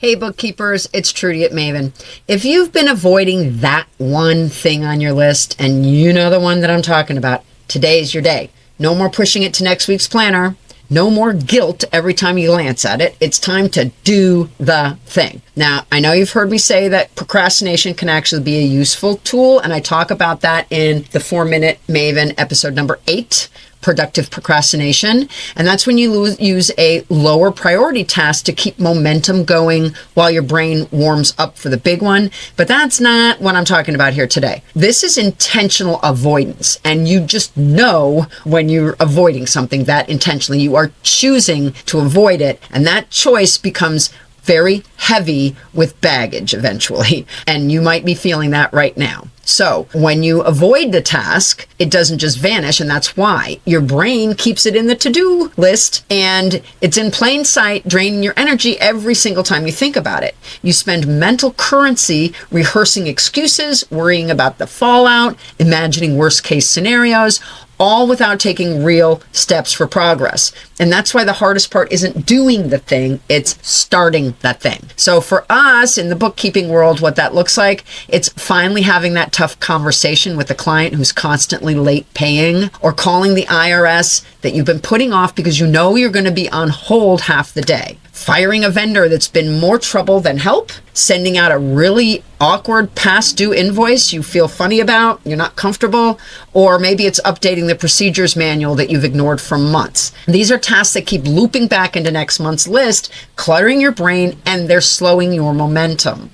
Hey bookkeepers, it's Trudy at Maven. If you've been avoiding that one thing on your list, and you know the one that I'm talking about, today's your day. No more pushing it to next week's planner. No more guilt every time you glance at it. It's time to do the thing. Now, I know you've heard me say that procrastination can actually be a useful tool, and I talk about that in the 4-Minute Maven episode number 8. Productive procrastination. And that's when you use a lower priority task to keep momentum going while your brain warms up for the big one. But that's not what I'm talking about here today. This is intentional avoidance. And you just know when you're avoiding something that intentionally, you are choosing to avoid it. And that choice becomes very heavy with baggage eventually. And you might be feeling that right now. So when you avoid the task, it doesn't just vanish, and that's why your brain keeps it in the to-do list, and it's in plain sight, draining your energy every single time you think about it. You spend mental currency rehearsing excuses, worrying about the fallout, imagining worst-case scenarios, all without taking real steps for progress. And that's why the hardest part isn't doing the thing, it's starting that thing. So for us in the bookkeeping world, what that looks like, it's finally having that tough conversation with a client who's constantly late paying, or calling the IRS that you've been putting off because you know you're going to be on hold half the day. Firing a vendor that's been more trouble than help, sending out a really awkward past due invoice you feel funny about, you're not comfortable, or maybe it's updating the procedures manual that you've ignored for months. These are tasks that keep looping back into next month's list, cluttering your brain, and they're slowing your momentum.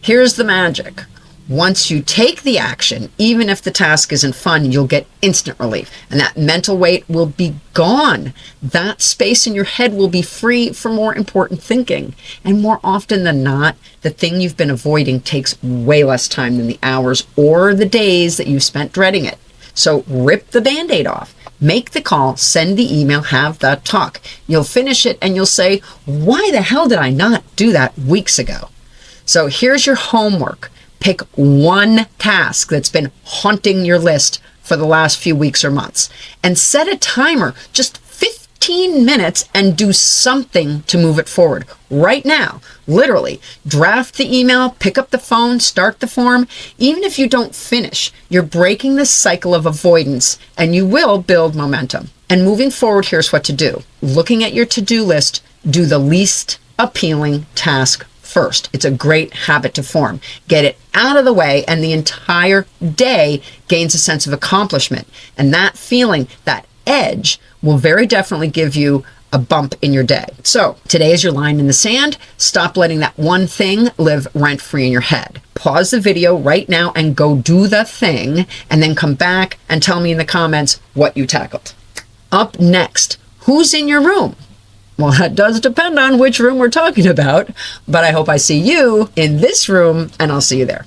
Here's the magic. Once you take the action, even if the task isn't fun, you'll get instant relief, and that mental weight will be gone. That space in your head will be free for more important thinking. And more often than not, the thing you've been avoiding takes way less time than the hours or the days that you've spent dreading it. So rip the Band-Aid off. Make the call, send the email, have the talk. You'll finish it and you'll say, why the hell did I not do that weeks ago? So here's your homework. Pick one task that's been haunting your list for the last few weeks or months and set a timer, just 15 minutes, and do something to move it forward right now. Literally, draft the email, pick up the phone, start the form. Even if you don't finish, you're breaking the cycle of avoidance and you will build momentum. And moving forward, here's what to do. Looking at your to-do list, do the least appealing task first. It's a great habit to form. Get it out of the way and the entire day gains a sense of accomplishment. And that feeling, that edge, will very definitely give you a bump in your day. So today is your line in the sand. Stop letting that one thing live rent-free in your head. Pause the video right now and go do the thing, and then come back and tell me in the comments what you tackled. Up next, who's in your room? Well, that does depend on which room we're talking about, but I hope I see you in this room, and I'll see you there.